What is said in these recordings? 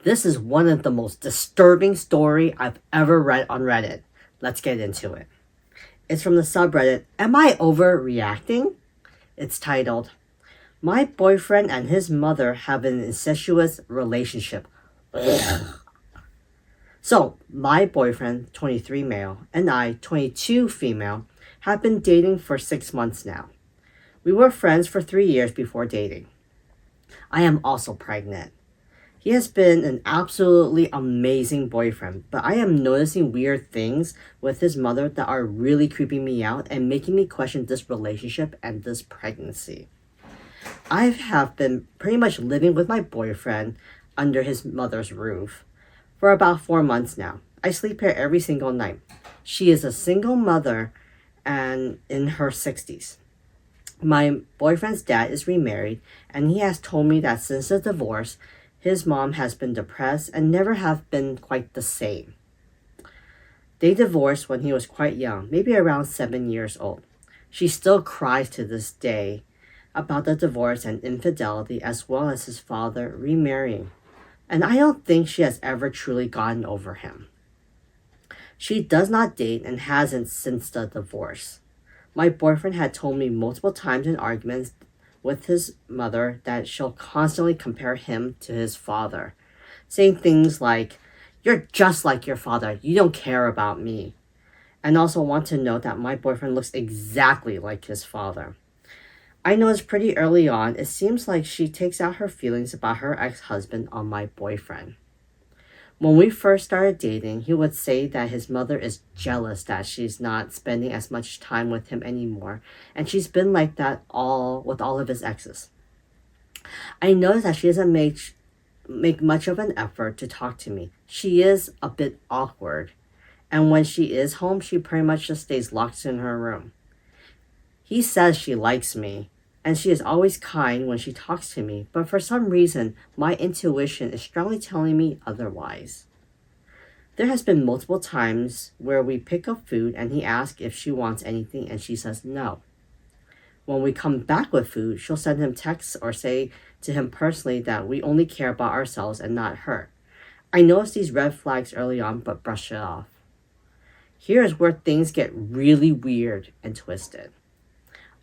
This is one of the most disturbing story I've ever read on Reddit. Let's get into it. It's from the subreddit Am I Overreacting? It's titled, My boyfriend and his mother have an incestuous relationship. So, my boyfriend, 23 male, and I, 22 female, have been dating for 6 months now. We were friends for 3 years before dating. I am also pregnant. He has been an absolutely amazing boyfriend, but I am noticing weird things with his mother that are really creeping me out and making me question this relationship and this pregnancy. I have been pretty much living with my boyfriend under his mother's roof for about 4 months now. I sleep here every single night. She is a single mother and in her 60s. My boyfriend's dad is remarried, and he has told me that since the divorce, his mom has been depressed and never have been quite the same. They divorced when he was quite young, maybe around 7 years old. She still cries to this day about the divorce and infidelity as well as his father remarrying. And I don't think she has ever truly gotten over him. She does not date and hasn't since the divorce. My boyfriend had told me multiple times in arguments with his mother that she'll constantly compare him to his father, saying things like, You're just like your father, you don't care about me. And also want to note that my boyfriend looks exactly like his father. I noticed pretty early on, it seems like she takes out her feelings about her ex-husband on my boyfriend. When we first started dating, he would say that his mother is jealous that she's not spending as much time with him anymore, and she's been like that with all of his exes. I noticed that she doesn't make much of an effort to talk to me. She is a bit awkward, and when she is home, she pretty much just stays locked in her room. He says she likes me, and she is always kind when she talks to me, but for some reason, my intuition is strongly telling me otherwise. There has been multiple times where we pick up food and he asks if she wants anything and she says no. When we come back with food, she'll send him texts or say to him personally that we only care about ourselves and not her. I noticed these red flags early on but brush it off. Here is where things get really weird and twisted.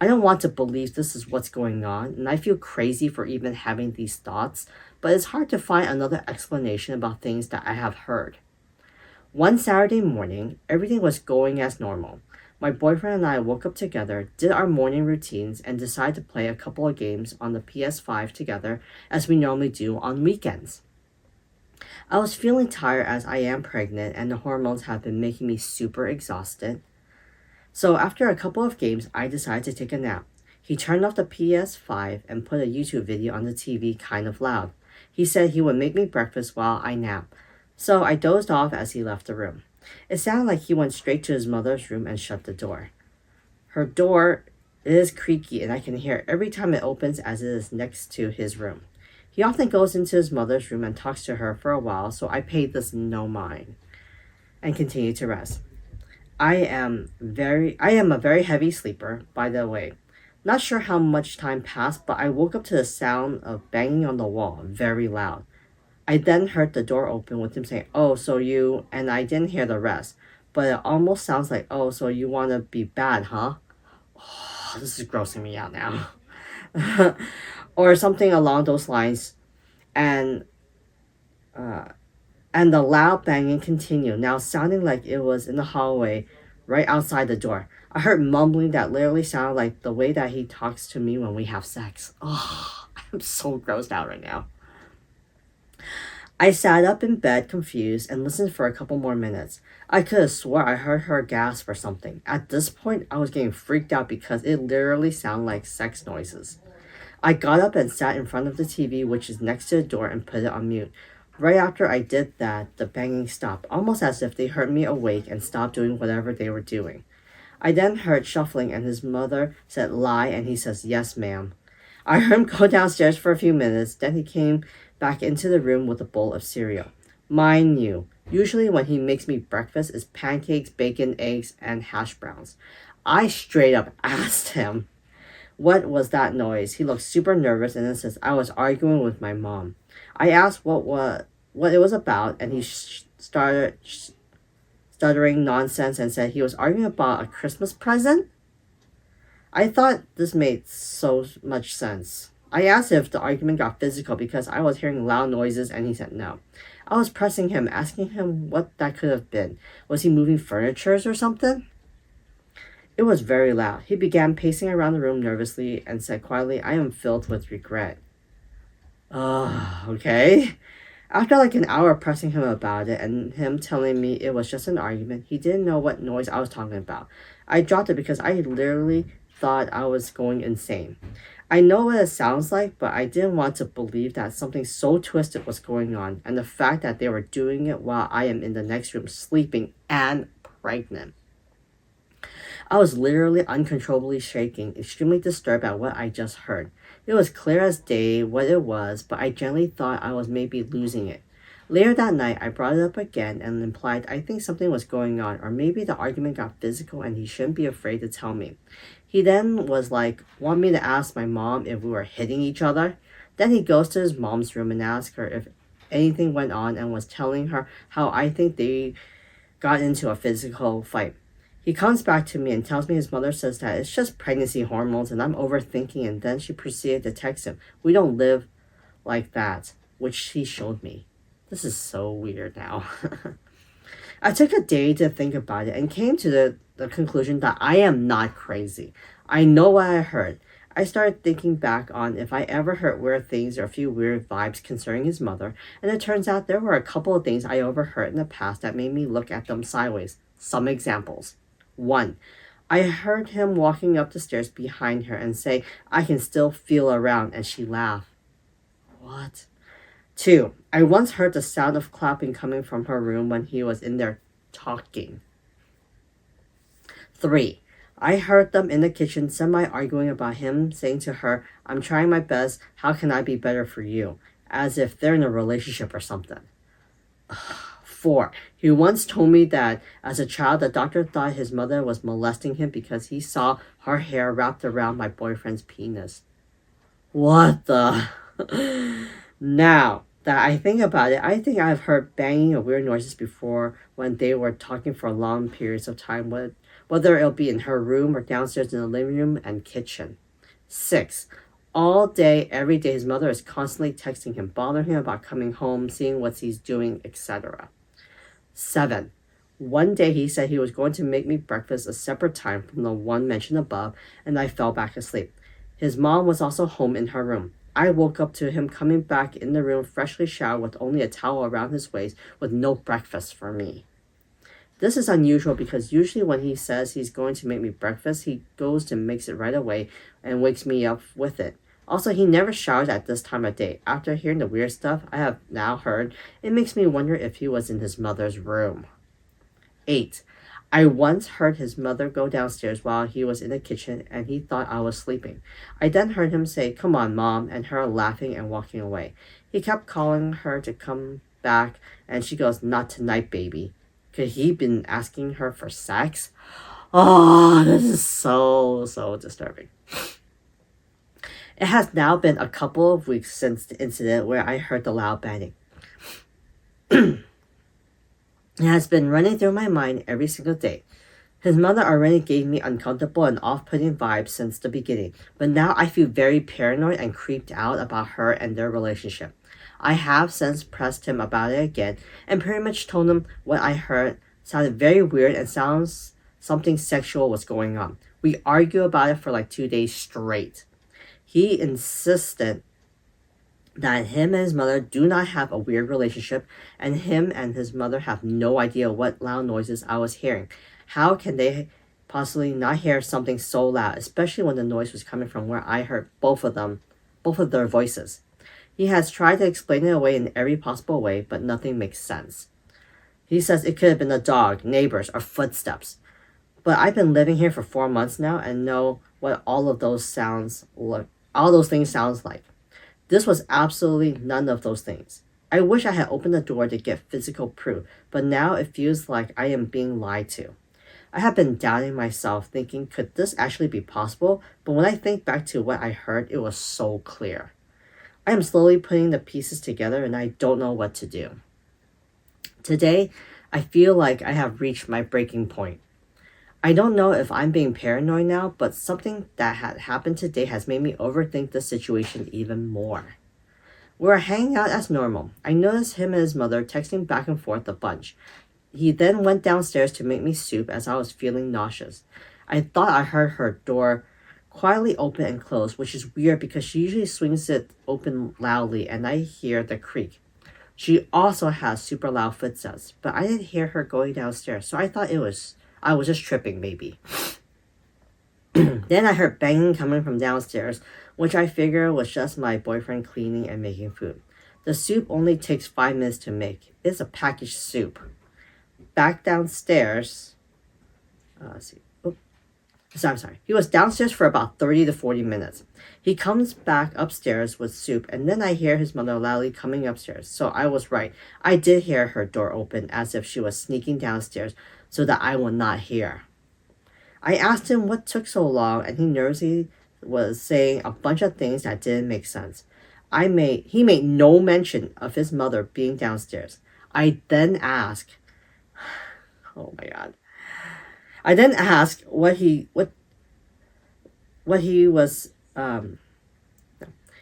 I don't want to believe this is what's going on, and I feel crazy for even having these thoughts, but it's hard to find another explanation about things that I have heard. One Saturday morning, everything was going as normal. My boyfriend and I woke up together, did our morning routines, and decided to play a couple of games on the PS5 together as we normally do on weekends. I was feeling tired as I am pregnant and the hormones have been making me super exhausted. So after a couple of games, I decided to take a nap. He turned off the PS5 and put a YouTube video on the TV kind of loud. He said he would make me breakfast while I nap, so I dozed off as he left the room. It sounded like he went straight to his mother's room and shut the door. Her door is creaky and I can hear it every time it opens as it is next to his room. He often goes into his mother's room and talks to her for a while, so I paid this no mind and continued to rest. I am a very heavy sleeper, by the way. Not sure how much time passed, but I woke up to the sound of banging on the wall, very loud. I then heard the door open with him saying, "Oh, so you," and I didn't hear the rest, but it almost sounds like, "Oh, so you want to be bad, huh?" Oh, this is grossing me out now. Or something along those lines, and and the loud banging continued, now sounding like it was in the hallway right outside the door. I heard mumbling that literally sounded like the way that he talks to me when we have sex. Oh, I'm so grossed out right now. I sat up in bed confused and listened for a couple more minutes. I could have swore I heard her gasp or something. At this point, I was getting freaked out because it literally sounded like sex noises. I got up and sat in front of the TV, which is next to the door, and put it on mute. Right after I did that, the banging stopped, almost as if they heard me awake and stopped doing whatever they were doing. I then heard shuffling and his mother said lie and he says yes ma'am. I heard him go downstairs for a few minutes, then he came back into the room with a bowl of cereal. Mind you, usually when he makes me breakfast is pancakes, bacon, eggs, and hash browns. I straight up asked him, what was that noise? He looked super nervous and then says, I was arguing with my mom. I asked what what it was about, and he started stuttering nonsense and said he was arguing about a Christmas present. I thought this made so much sense. I asked if the argument got physical because I was hearing loud noises, and he said no. I was pressing him, asking him what that could have been. Was he moving furnitures or something? It was very loud. He began pacing around the room nervously and said quietly, I am filled with regret. Okay. After like an hour pressing him about it and him telling me it was just an argument, he didn't know what noise I was talking about. I dropped it because I literally thought I was going insane. I know what it sounds like, but I didn't want to believe that something so twisted was going on, and the fact that they were doing it while I am in the next room sleeping and pregnant. I was literally uncontrollably shaking, extremely disturbed at what I just heard. It was clear as day what it was, but I generally thought I was maybe losing it. Later that night, I brought it up again and implied I think something was going on, or maybe the argument got physical and he shouldn't be afraid to tell me. He then was like, want me to ask my mom if we were hitting each other? Then he goes to his mom's room and asks her if anything went on and was telling her how I think they got into a physical fight. He comes back to me and tells me his mother says that it's just pregnancy hormones and I'm overthinking, and then she proceeded to text him, we don't live like that, which he showed me. This is so weird now. I took a day to think about it and came to the conclusion that I am not crazy. I know what I heard. I started thinking back on if I ever heard weird things or a few weird vibes concerning his mother, and it turns out there were a couple of things I overheard in the past that made me look at them sideways. Some examples. 1. I heard him walking up the stairs behind her and say, I can still feel around, and she laughed. What? 2. I once heard the sound of clapping coming from her room when he was in there talking. 3. I heard them in the kitchen semi-arguing about him saying to her, I'm trying my best, how can I be better for you? As if they're in a relationship or something. 4. He once told me that as a child, the doctor thought his mother was molesting him because he saw her hair wrapped around my boyfriend's penis. What the? Now that I think about it, I think I've heard banging or weird noises before when they were talking for long periods of time, whether it'll be in her room or downstairs in the living room and kitchen. 6. All day, every day, his mother is constantly texting him, bothering him about coming home, seeing what he's doing, etc. 7. One day he said he was going to make me breakfast a separate time from the one mentioned above, and I fell back asleep. His mom was also home in her room. I woke up to him coming back in the room freshly showered with only a towel around his waist with no breakfast for me. This is unusual because usually when he says he's going to make me breakfast, he goes to makes it right away and wakes me up with it. Also, he never showers at this time of day. After hearing the weird stuff I have now heard, it makes me wonder if he was in his mother's room. 8. I once heard his mother go downstairs while he was in the kitchen and he thought I was sleeping. I then heard him say, come on, Mom, and her laughing and walking away. He kept calling her to come back and she goes, not tonight, baby. Could he been asking her for sex? Oh, this is so disturbing. It has now been a couple of weeks since the incident where I heard the loud banging. It has been running through my mind every single day. His mother already gave me uncomfortable and off-putting vibes since the beginning, but now I feel very paranoid and creeped out about her and their relationship. I have since pressed him about it again and pretty much told him what I heard sounded very weird and sounds something sexual was going on. We argued about it for like 2 days straight. He insisted that him and his mother do not have a weird relationship, and him and his mother have no idea what loud noises I was hearing. How can they possibly not hear something so loud, especially when the noise was coming from where I heard both of their voices? He has tried to explain it away in every possible way, but nothing makes sense. He says it could have been a dog, neighbors, or footsteps. But I've been living here for 4 months now and know what all those things sounds like. This was absolutely none of those things. I wish I had opened the door to get physical proof, but now it feels like I am being lied to. I have been doubting myself, thinking, could this actually be possible? But when I think back to what I heard, it was so clear. I am slowly putting the pieces together and I don't know what to do. Today, I feel like I have reached my breaking point. I don't know if I'm being paranoid now, but something that had happened today has made me overthink the situation even more. We were hanging out as normal. I noticed him and his mother texting back and forth a bunch. He then went downstairs to make me soup as I was feeling nauseous. I thought I heard her door quietly open and close, which is weird because she usually swings it open loudly and I hear the creak. She also has super loud footsteps, but I didn't hear her going downstairs, so I was just tripping maybe. Then I heard banging coming from downstairs, which I figure was just my boyfriend cleaning and making food. The soup only takes 5 minutes to make. It's a packaged soup. Back downstairs. Let's see. Oh, sorry. He was downstairs for about 30 to 40 minutes. He comes back upstairs with soup, and then I hear his mother loudly coming upstairs. So I was right. I did hear her door open as if she was sneaking downstairs so that I would not hear. I asked him what took so long, and he nervously was saying a bunch of things that didn't make sense. He made no mention of his mother being downstairs. I then asked, oh my god. I then asked what he was.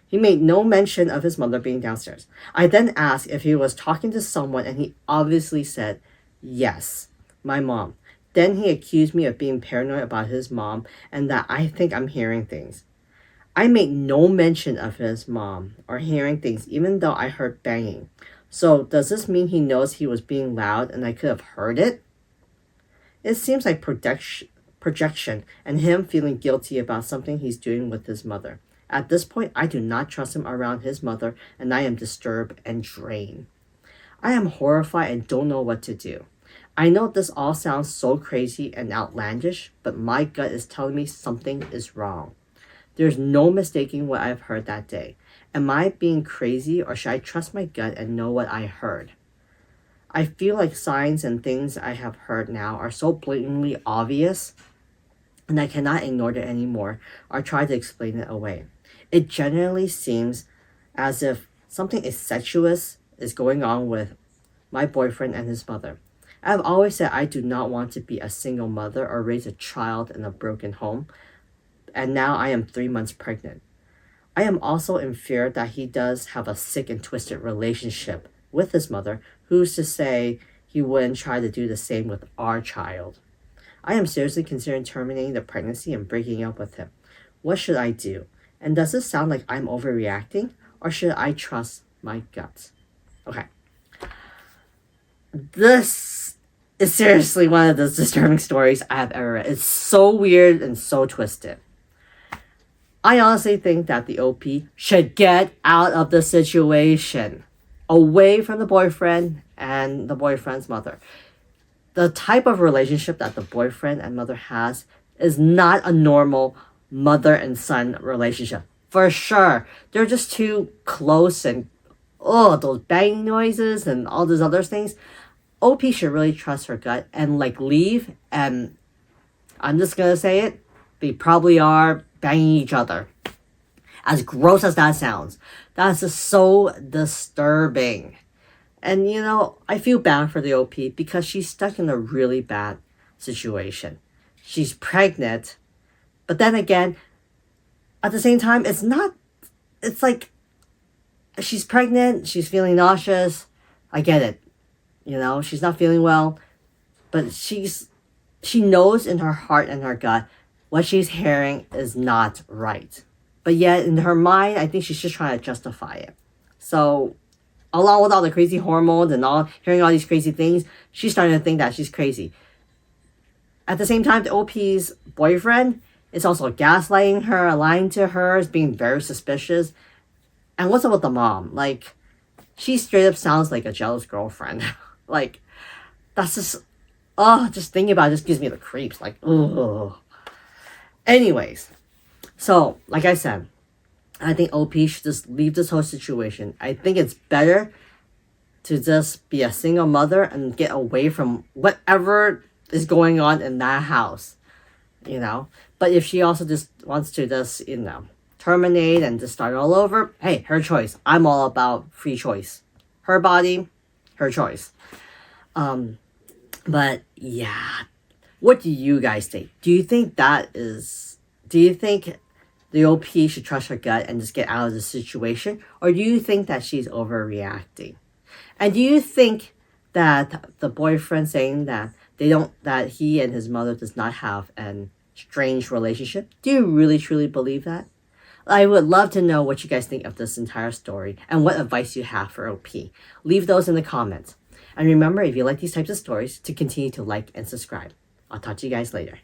He made no mention of his mother being downstairs. I then asked if he was talking to someone, and he obviously said, yes, my mom. Then he accused me of being paranoid about his mom and that I think I'm hearing things. I made no mention of his mom or hearing things, even though I heard banging. So does this mean he knows he was being loud and I could have heard it? It seems like projection and him feeling guilty about something he's doing with his mother. At this point, I do not trust him around his mother, and I am disturbed and drained. I am horrified and don't know what to do. I know this all sounds so crazy and outlandish, but my gut is telling me something is wrong. There's no mistaking what I've heard that day. Am I being crazy, or should I trust my gut and know what I heard? I feel like signs and things I have heard now are so blatantly obvious, and I cannot ignore it anymore or try to explain it away. It generally seems as if something incestuous is going on with my boyfriend and his mother. I have always said I do not want to be a single mother or raise a child in a broken home, and now I am 3 months pregnant. I am also in fear that he does have a sick and twisted relationship with his mother. Who's to say he wouldn't try to do the same with our child? I am seriously considering terminating the pregnancy and breaking up with him. What should I do? And does this sound like I'm overreacting, or should I trust my gut? Okay. This is seriously one of the disturbing stories I have ever read. It's so weird and so twisted. I honestly think that the OP should get out of the situation, away from the boyfriend and the boyfriend's mother. The type of relationship that the boyfriend and mother has is not a normal mother and son relationship. For sure. They're just too close, and those banging noises and all those other things. OP should really trust her gut and leave, and I'm just gonna say it, they probably are banging each other. As gross as that sounds, that's just so disturbing. And I feel bad for the OP because she's stuck in a really bad situation. She's pregnant, but then again, at the same time, it's like she's pregnant, she's feeling nauseous. I get it. She's not feeling well, but she knows in her heart and her gut what she's hearing is not right. But yet in her mind, I think she's just trying to justify it. So along with all the crazy hormones and hearing all these crazy things, she's starting to think that she's crazy. At the same time, the OP's boyfriend is also gaslighting her, lying to her, is being very suspicious. And what's up with the mom? She straight up sounds like a jealous girlfriend. That's just thinking about it just gives me the creeps. Ugh. Anyways, so, like I said, I think OP should just leave this whole situation. I think it's better to just be a single mother and get away from whatever is going on in that house, But if she also just wants to terminate and just start all over, hey, her choice. I'm all about free choice. Her body, her choice. But yeah, what do you guys think? Do you think the OP should trust her gut and just get out of the situation? Or do you think that she's overreacting? And do you think that the boyfriend saying that he and his mother does not have an strange relationship, do you really truly believe that? I would love to know what you guys think of this entire story and what advice you have for OP. Leave those in the comments. And remember, if you like these types of stories, to continue to like and subscribe. I'll talk to you guys later.